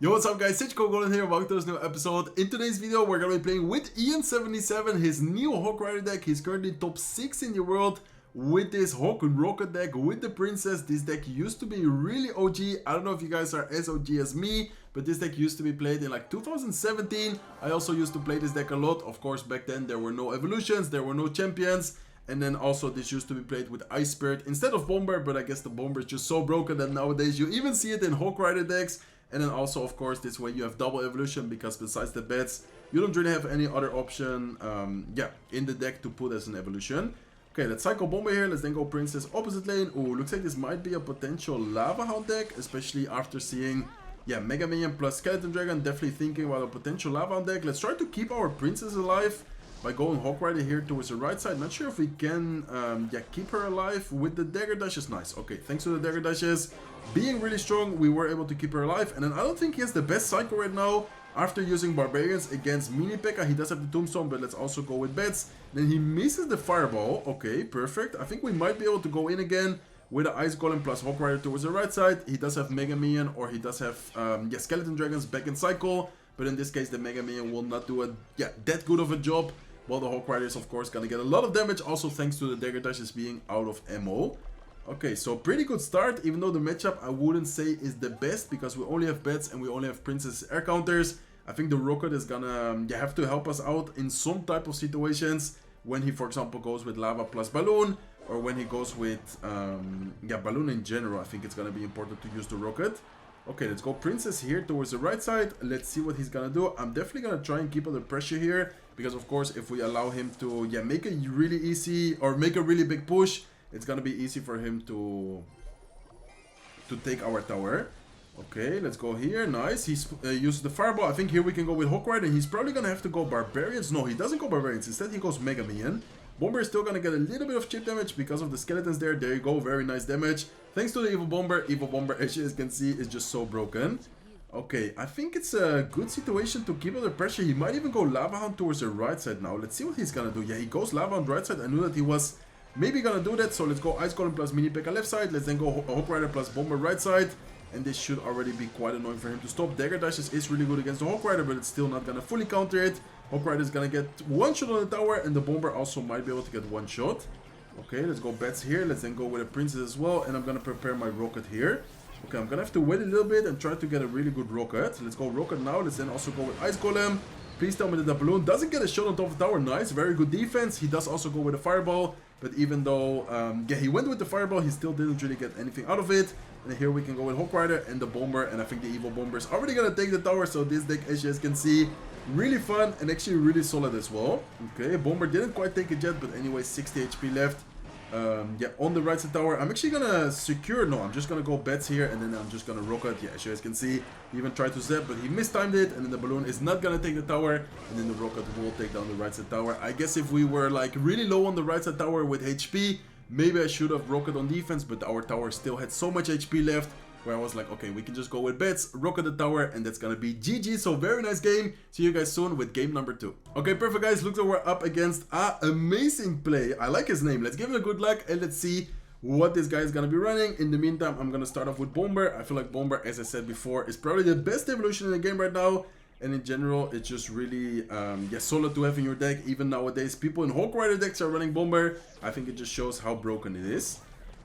Yo, what's up guys, it's Goblin here, welcome to this new episode. In today's video, we're gonna be playing with IAN77, his new HOG Rider deck. He's currently top 6 in the world with this HOG Rocket deck with the Princess. This deck used to be really OG. I don't know if you guys are as OG as me, but this deck used to be played in like 2017. I also used to play this deck a lot. Of course, back then there were no evolutions, there were no champions. And then also this used to be played with Ice Spirit instead of Bomber, but I guess the Bomber is just so broken that nowadays you even see it in HOG Rider decks. And then also, of course, this way you have double evolution because besides the bats, you don't really have any other option in the deck to put as an evolution. Okay, let's cycle Bomber here. Let's then go Princess opposite lane. Ooh, looks like this might be a potential Lava Hound deck, especially after seeing, Mega Minion plus Skeleton Dragon. Definitely thinking about a potential Lava Hound deck. Let's try to keep our Princess alive by going HOG Rider here towards the right side. Not sure if we can keep her alive with the dagger dashes. Nice. Okay, thanks to the dagger dashes being really strong, we were able to keep her alive. And then I don't think he has the best cycle right now after using Barbarians against Mini P.E.K.K.A. He does have the Tombstone, but let's also go with bats. Then he misses the Fireball. Okay, perfect. I think we might be able to go in again with the Ice Golem plus HOG Rider towards the right side. He does have Mega Minion, or he does have Skeleton Dragons back in cycle. But in this case, the Mega Minion will not do that good of a job. While the HOG Rider is of course gonna get a lot of damage, also thanks to the dagger dashes being out of ammo. Okay, so pretty good start, even though the matchup I wouldn't say is the best because we only have bats and we only have Princess air counters. I think the Rocket is gonna have to help us out in some type of situations when he, for example, goes with Lava plus Balloon, or when he goes with Balloon in general. I think it's gonna be important to use the Rocket. Okay, let's go Princess here towards the right side. Let's see what he's gonna do. I'm definitely gonna try and keep under pressure here, because of course if we allow him to make a really easy or make a really big push, it's gonna be easy for him to take our tower. Okay, let's go here. Nice. He's used the Fireball. I think here we can go with HOG Rider, and he's probably gonna have to go Barbarians. No, he doesn't go Barbarians. Instead he goes Mega Minion. Bomber is still gonna get a little bit of chip damage because of the skeletons there. There you go, very nice damage. Thanks to the Evil Bomber. Evil Bomber, as you guys can see, is just so broken. Okay, I think it's a good situation to keep under pressure. He might even go Lava Hound towards the right side now. Let's see what he's gonna do. Yeah, he goes Lava Hound right side. I knew that he was maybe gonna do that, so let's go Ice Golem plus Mini P.E.K.K.A. left side. Let's then go HOG Rider plus Bomber right side. And this should already be quite annoying for him to stop. Dagger dashes is really good against the HOG Rider, but it's still not gonna fully counter it. HOG Rider is gonna get one shot on the tower, and the Bomber also might be able to get one shot. Okay, let's go bats here. Let's then go with a Princess as well, and I'm gonna prepare my Rocket here. Okay, I'm gonna have to wait a little bit and try to get a really good Rocket. Let's go Rocket now. Let's then also go with Ice Golem. Please tell me that the Balloon doesn't get a shot on top of the tower. Nice, very good defense. He does also go with a Fireball, but even though he went with the Fireball, he still didn't really get anything out of it. And here we can go with HOG Rider and the Bomber, and I think the Evil Bomber is already gonna take the tower. So this deck, as you guys can see, really fun and actually really solid as well. Okay, Bomber didn't quite take it yet, but anyway, 60 HP left. On the right side tower, I'm actually gonna secure. No, I'm just gonna go bats here, and then I'm just gonna Rocket. Yeah, as you guys can see, he even tried to zap, but he mistimed it, and then the Balloon is not gonna take the tower, and then the Rocket will take down the right side tower. I guess if we were like really low on the right side tower with HP, maybe I should have Rocket on defense, but our tower still had so much HP left, where I was like, okay, we can just go with bats, Rocket the tower, and that's gonna be GG. So very nice game. See you guys soon with game number 2. Okay, perfect guys. Looks like we're up against a amazing play. I like his name. Let's give him a good luck and let's see what this guy is gonna be running. In the meantime, I'm gonna start off with Bomber. I feel like Bomber, as I said before, is probably the best evolution in the game right now. And in general, it's just really solid to have in your deck. Even nowadays, people in HOG Rider decks are running Bomber. I think it just shows how broken it is.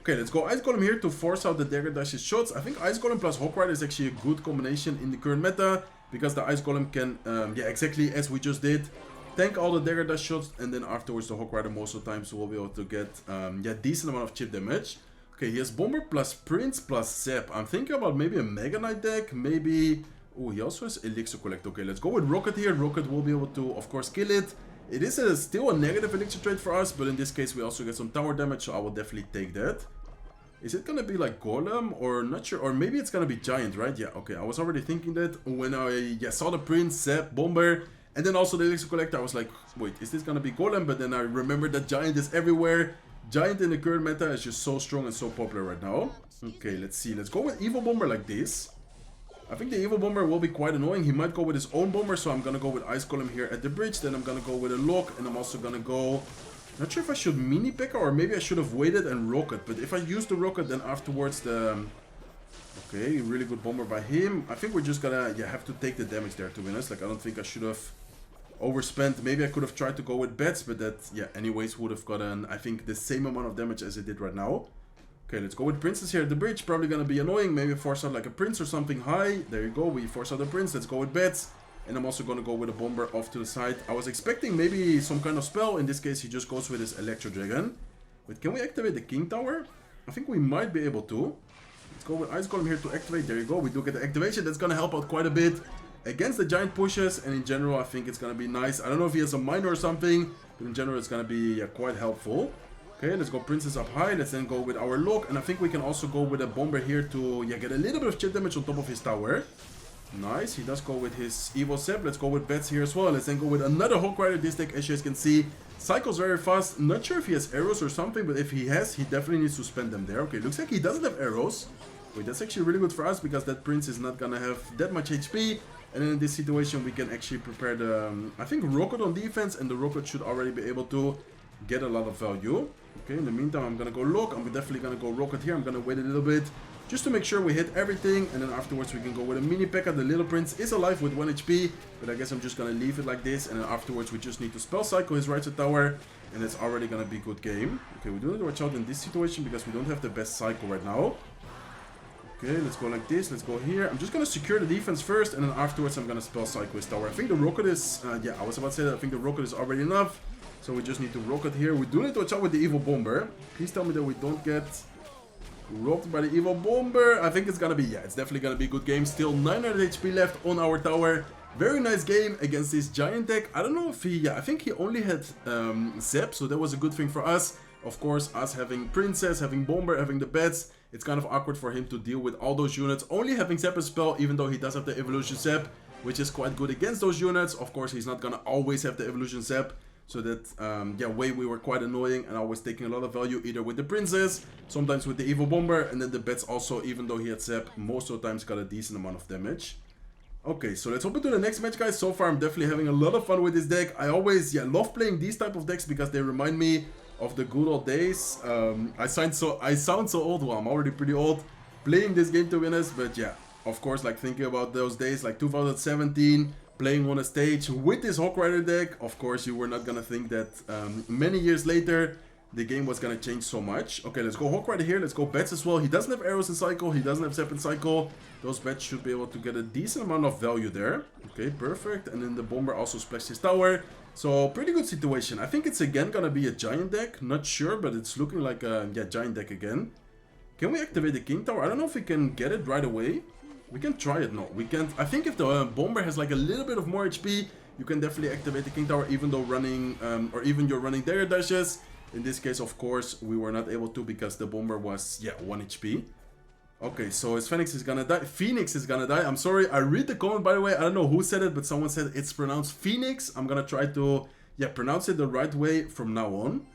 Okay, let's go Ice Golem here to force out the dagger dashes shots. I think Ice Golem plus HOG Rider is actually a good combination in the current meta, because the Ice Golem can, exactly as we just did, tank all the dagger dash shots, and then afterwards the HOG Rider most of the times will be able to get decent amount of chip damage. Okay, he has Bomber plus Prince plus Zap. I'm thinking about maybe a Mega Knight deck, maybe. Oh, he also has Elixir Collect. Okay, let's go with Rocket here. Rocket will be able to, of course, kill it. It is still a negative elixir trade for us, but in this case we also get some tower damage, so I will definitely take that. Is it gonna be like Golem, or not sure, or maybe it's gonna be Giant, right? Yeah, okay, I was already thinking that when I saw the Prince, Zap, Bomber, and then also the Elixir Collector. I was like, wait, is this gonna be Golem? But then I remembered that Giant is everywhere. Giant in the current meta is just so strong and so popular right now. Okay, let's see. Let's go with Evil Bomber like this. I think the Evil Bomber will be quite annoying. He might go with his own Bomber, so I'm gonna go with Ice Golem here at the bridge. Then I'm gonna go with a Lock, and I'm also gonna go Not sure if I should Mini P.E.K.K.A. or maybe I should have waited and Rocket. But if I use the Rocket, then afterwards the Okay, really good bomber by him. I think we're just gonna have to take the damage there, to be honest. Like, I don't think I should have overspent. Maybe I could have tried to go with bets, but that, anyways, would have gotten, I think, the same amount of damage as it did right now. Okay, let's go with Princess here at the bridge. Probably gonna be annoying. Maybe force out like a Prince or something high. There you go. We force out the Prince. Let's go with bets. And I'm also gonna go with a bomber off to the side. I was expecting maybe some kind of spell. In this case, he just goes with his Electro Dragon. But can we activate the King Tower? I think we might be able to. Let's go with Ice Golem here to activate. There you go. We do get the activation. That's gonna help out quite a bit against the giant pushes. And in general, I think it's gonna be nice. I don't know if he has a mine or something, but in general, it's gonna be quite helpful. Okay, let's go Princess up high. Let's then go with our Lock. And I think we can also go with a bomber here to get a little bit of chip damage on top of his tower. Nice, he does go with his Evo Sep. Let's go with bets here as well. Let's then go with another Hog Rider. This deck, as you guys can see, cycles very fast. Not sure if he has arrows or something, but if he has, he definitely needs to spend them there. Okay, looks like he doesn't have arrows. Wait, that's actually really good for us because that Prince is not gonna have that much HP. And then in this situation, we can actually prepare the, I think, Rocket on defense, and the Rocket should already be able to get a lot of value. Okay, in the meantime, I'm gonna go Lock. I'm definitely gonna go Rocket here. I'm gonna wait a little bit just to make sure we hit everything, and then afterwards we can go with a mini P.E.K.K.A. The little prince is alive with 1 HP, but I guess I'm just gonna leave it like this, and then afterwards we just need to spell cycle his right side tower, and it's already gonna be a good game. Okay, we do need to watch out in this situation because we don't have the best cycle right now. Okay, let's go like this. Let's go here. I'm just gonna secure the defense first, and then afterwards I'm gonna spell cycle his tower. I think the rocket is, I was about to say that I think the rocket is already enough, so we just need to rocket here. We do need to watch out with the evil bomber. Please tell me that we don't get robbed by the evil bomber. I think it's gonna be, it's definitely gonna be a good game. Still 900 HP left on our tower. Very nice game against this giant deck. I don't know if he, I think he only had Zep, so that was a good thing for us. Of course, us having Princess, having Bomber, having the bets, it's kind of awkward for him to deal with all those units. Only having Zep as spell, even though he does have the Evolution Zep, which is quite good against those units. Of course, he's not gonna always have the Evolution Zep. So that, way we were quite annoying and always taking a lot of value either with the Princess, sometimes with the Evil Bomber, and then the bets also, even though he had Zep, most of the times got a decent amount of damage. Okay, so let's hop into the next match, guys. So far, I'm definitely having a lot of fun with this deck. I always, love playing these type of decks because they remind me of the good old days. I sound so old. Well, I'm already pretty old playing this game, to be honest, but of course, like thinking about those days, like 2017, playing on a stage with this Hog Rider deck. Of course, you were not gonna think that many years later the game was gonna change so much. Okay, let's go Hog Rider here. Let's go bets as well. He doesn't have arrows in cycle. He doesn't have Zep in cycle. Those bets should be able to get a decent amount of value there. Okay, perfect. And then the bomber also splashed his tower. So pretty good situation. I think it's again gonna be a giant deck. Not sure, but it's looking like a giant deck again. Can we activate the king tower? I don't know if we can get it right away. We can try it. No, we can't. I think if the bomber has like a little bit of more HP, you can definitely activate the king tower, even though running, or even you're running dagger dashes. In this case, of course, we were not able to because the bomber was, 1 HP. Okay, so his Phoenix is gonna die. Phoenix is gonna die. I'm sorry. I read the comment, by the way. I don't know who said it, but someone said it's pronounced Phoenix. I'm gonna try to, pronounce it the right way from now on.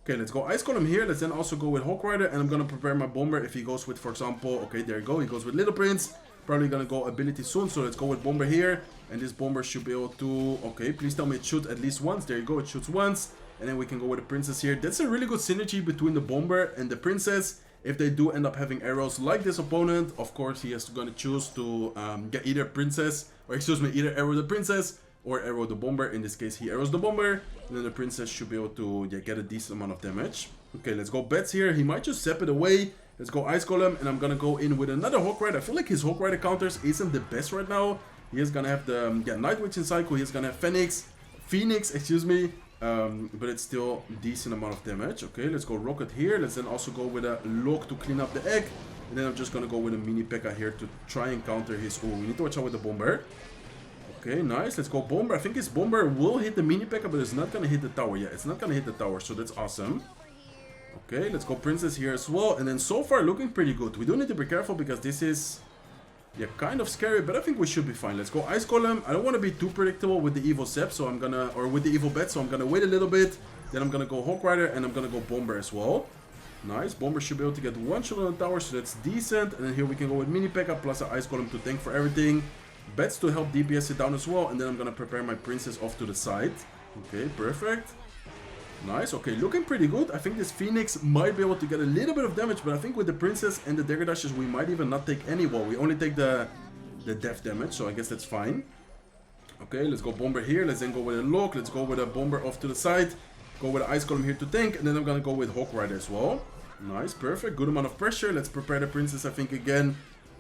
Okay, let's go Ice Golem here. Let's then also go with Hog Rider, and I'm gonna prepare my bomber if he goes with, for example, okay, there you go. He goes with Little Prince. Probably gonna go ability soon, so let's go with bomber here, and this bomber should be able to, okay, please tell me it shoots at least once. There you go, it shoots once, and then we can go with the princess here. That's a really good synergy between the bomber and the princess. If they do end up having arrows like this opponent, of course he is gonna choose to get either princess, or excuse me, either arrow the princess or arrow the bomber. In this case, he arrows the bomber, and then the princess should be able to get a decent amount of damage. Okay, let's go bets here. He might just zap it away. Let's go Ice Golem, and I'm gonna go in with another Hog Rider. I feel like his Hog Rider counters isn't the best right now. He is gonna have the Night Witch in cycle. He's gonna have Phoenix, excuse me. But it's still a decent amount of damage. Okay, let's go Rocket here. Let's then also go with a Lock to clean up the egg. And then I'm just gonna go with a mini P.E.K.K.A. here to try and counter his... Oh, we need to watch out with the bomber. Okay, nice. Let's go bomber. I think his bomber will hit the mini P.E.K.K.A., but it's not gonna hit the tower. Yeah, it's not gonna hit the tower, so that's awesome. Okay, let's go princess here as well. And then so far looking pretty good. We do need to be careful because this is kind of scary, but I think we should be fine. Let's go Ice Golem. I don't want to be too predictable with the evil Zep, so I'm gonna, or with the evil bet, so I'm gonna wait a little bit. Then I'm gonna go Hog Rider, and I'm gonna go bomber as well. Nice. Bomber should be able to get one shot on the tower, so that's decent. And then here we can go with mini P.E.K.K.A. plus an Ice Golem to tank for everything. Bets to help DPS it down as well, and then I'm gonna prepare my princess off to the side. Okay, perfect. Nice, okay, looking pretty good. I think this Phoenix might be able to get a little bit of damage, but I think with the Princess and the Dagger Dashes, we might even not take any. Well, we only take the death damage, so I guess that's fine. Okay, let's go Bomber here. Let's then go with a Lock. Let's go with a Bomber off to the side. Go with an Ice Golem here to tank, and then I'm gonna go with Hawk Rider as well. Nice, perfect, good amount of pressure. Let's prepare the Princess, I think, again,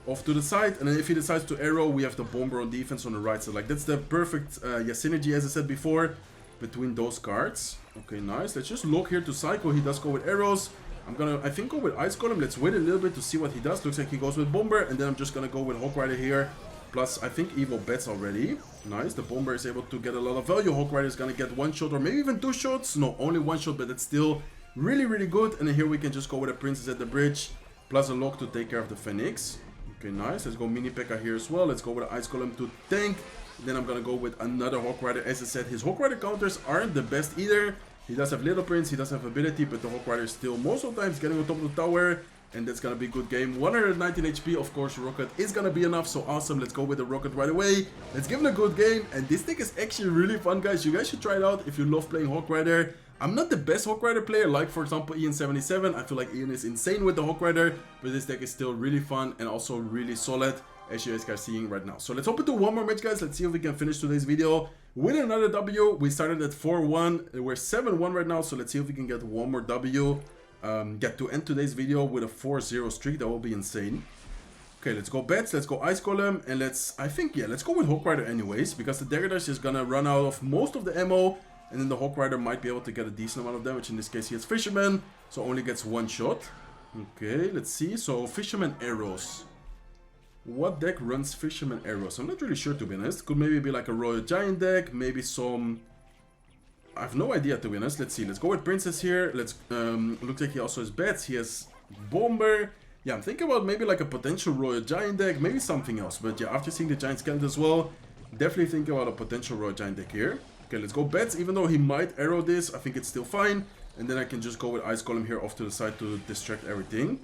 off to the side. And then if he decides to arrow, we have the Bomber on defense on the right side. Like, that's the perfect synergy, as I said before, between those cards. Okay, nice. Let's just look here to Psycho. He does go with arrows. I'm gonna, I think, go with Ice Golem. Let's wait a little bit to see what he does. Looks like he goes with Bomber, and then I'm just gonna go with Hawk Rider here. Plus, I think Evil bets already. Nice, the Bomber is able to get a lot of value. Hawk Rider is gonna get one shot or maybe even two shots. No, only one shot, but it's still really, really good. And then here we can just go with a Princess at the bridge, plus a Lock to take care of the Phoenix. Okay, nice. Let's go Mini P.E.K.K.A here as well. Let's go with an Ice Golem to tank. Then I'm gonna go with another Hawk Rider. As I said, his Hawk Rider counters aren't the best either. He does have Little Prince, he does have ability, but the Hawk Rider is still most of the times getting on top of the tower. And that's gonna be a good game. 119 HP, of course, Rocket is gonna be enough. So awesome, let's go with the Rocket right away. Let's give him a good game. And this thing is actually really fun, guys. You guys should try it out if you love playing Hawk Rider. I'm not the best Hawk Rider player, like for example IAN77. I feel like Ian is insane with the Hawk Rider, but this deck is still really fun and also really solid, as you guys are seeing right now. So let's hop into one more match, guys. Let's see if we can finish today's video with another W. We started at 4-1. We're 7-1 right now, so let's see if we can get one more W. Get to end today's video with a 4-0 streak. That will be insane. Okay, let's go bets. Let's go Ice Golem. And let's, I think, yeah, let's go with Hawk Rider anyways, because the Dagger Dash is gonna run out of most of the ammo. And then the Hawk Rider might be able to get a decent amount of damage. In this case, he has Fisherman, so only gets one shot. Okay, let's see. So, Fisherman Arrows. What deck runs Fisherman Arrows? I'm not really sure, to be honest. Could maybe be like a Royal Giant deck, maybe some... I have no idea, to be honest. Let's see. Let's go with Princess here. Let's looks like he also has bets. He has Bomber. Yeah, I'm thinking about maybe like a potential Royal Giant deck, maybe something else. But yeah, after seeing the Giant Skeleton as well, definitely thinking about a potential Royal Giant deck here. Okay, let's go bets. Even though he might arrow this, I think it's still fine. And then I can just go with Ice Golem here off to the side to distract everything.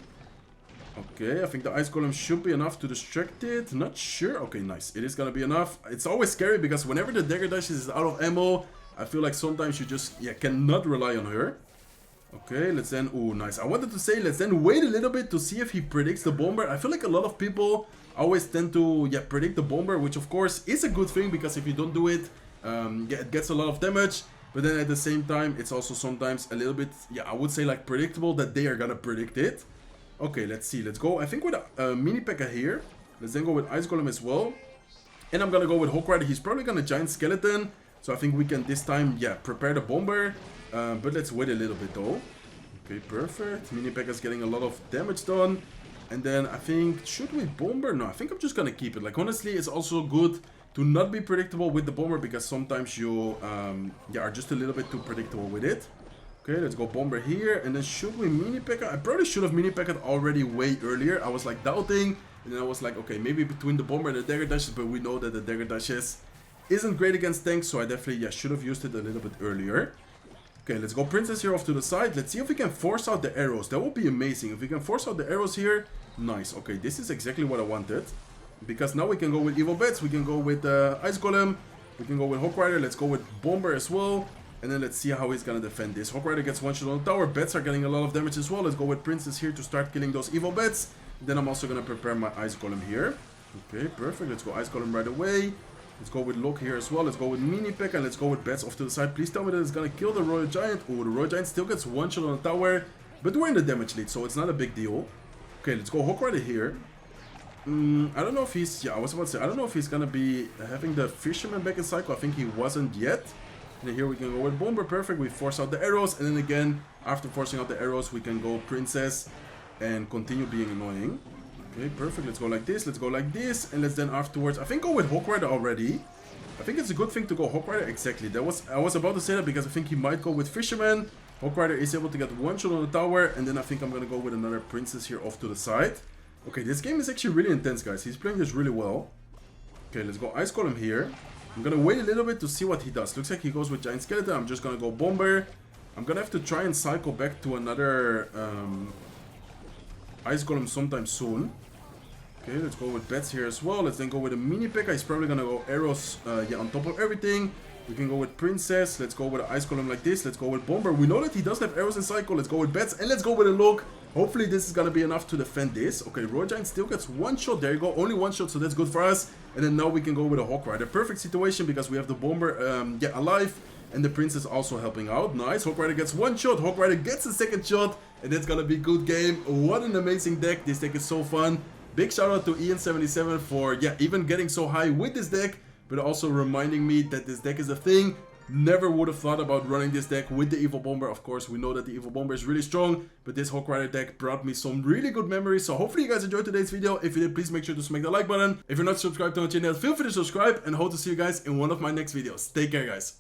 Okay, I think the Ice Golem should be enough to distract it. Not sure. Okay, nice. It is gonna be enough. It's always scary because whenever the Dagger Dash is out of ammo, I feel like sometimes you just, yeah, cannot rely on her. Okay, let's then... Oh, nice. I wanted to say, let's then wait a little bit to see if he predicts the Bomber. I feel like a lot of people always tend to, yeah, predict the Bomber, which of course is a good thing, because if you don't do it, yeah, it gets a lot of damage. But then at the same time, it's also sometimes a little bit, yeah, I would say like predictable that they are gonna predict it. Okay, let's see. Let's go, I think, with a Mini P.E.K.K.A here. Let's then go with Ice Golem as well. And I'm gonna go with Hawk Rider. He's probably gonna Giant Skeleton. So I think we can this time, yeah, prepare the Bomber. But let's wait a little bit though. Okay, perfect. Mini P.E.K.K.A is getting a lot of damage done. And then I think, should we Bomber? No, I think I'm just gonna keep it. Like, honestly, it's also good to not be predictable with the Bomber, because sometimes you yeah, are just a little bit too predictable with it. Okay, let's go Bomber here. And then should we Mini P.E.K.K.A? I probably should have Mini P.E.K.Ka'd already way earlier. I was like doubting. And then I was like, okay, maybe between the Bomber and the Dagger Dashes, but we know that the Dagger Dashes isn't great against tanks, so I definitely, yeah, should have used it a little bit earlier. Okay, let's go Princess here off to the side. Let's see if we can force out the arrows. That would be amazing. If we can force out the arrows here, nice. Okay, this is exactly what I wanted. Because now we can go with Evil Bets, we can go with Ice Golem, we can go with Hawk Rider, let's go with Bomber as well. And then let's see how he's gonna defend this. Hawk Rider gets one shot on the tower, Bets are getting a lot of damage as well. Let's go with Princess here to start killing those Evil Bets. Then I'm also gonna prepare my Ice Golem here. Okay, perfect. Let's go Ice Golem right away. Let's go with Lock here as well. Let's go with Mini P.E.K.K.A and let's go with Bets off to the side. Please tell me that it's gonna kill the Royal Giant. Oh, the Royal Giant still gets one shot on the tower, but we're in the damage lead, so it's not a big deal. Okay, let's go Hawk Rider here. I don't know if he's, yeah, I was about to say, I don't know if he's gonna be having the Fisherman back in cycle. I think he wasn't yet. And then here we can go with Bomber, perfect. We force out the arrows, and then again, after forcing out the arrows, we can go Princess and continue being annoying. Okay, perfect. Let's go like this, let's go like this, and let's then afterwards, I think, go with Hawk Rider already. I think it's a good thing to go Hawk Rider, exactly. I was about to say that because I think he might go with Fisherman. Hawk Rider is able to get one shot on the tower, and then I think I'm gonna go with another Princess here off to the side. Okay, this game is actually really intense, guys. He's playing this really well. Okay, let's go Ice Golem here. I'm gonna wait a little bit to see what he does. Looks like he goes with Giant Skeleton. I'm just gonna go Bomber. I'm gonna have to try and cycle back to another Ice Golem sometime soon. Okay, let's go with Bets here as well. Let's then go with a Mini P.E.K.K.A. He's probably gonna go Arrows, yeah, on top of everything. We can go with Princess. Let's go with an Ice Column like this. Let's go with Bomber. We know that he does have arrows in cycle. Let's go with Bats. And let's go with a Look. Hopefully this is going to be enough to defend this. Okay, Royal Giant still gets one shot. There you go. Only one shot, so that's good for us. And then now we can go with a Hawk Rider. Perfect situation because we have the Bomber alive. And the Princess also helping out. Nice. Hawk Rider gets one shot. Hawk Rider gets a second shot. And that's going to be a good game. What an amazing deck. This deck is so fun. Big shout out to IAN77 for, even getting so high with this deck. But also reminding me that this deck is a thing. Never would have thought about running this deck with the Evil Bomber. Of course, we know that the Evil Bomber is really strong, but this Hawk Rider deck brought me some really good memories. So hopefully you guys enjoyed today's video. If you did, please make sure to smack the like button. If you're not subscribed to the channel, feel free to subscribe, and hope to see you guys in one of my next videos. Take care, guys.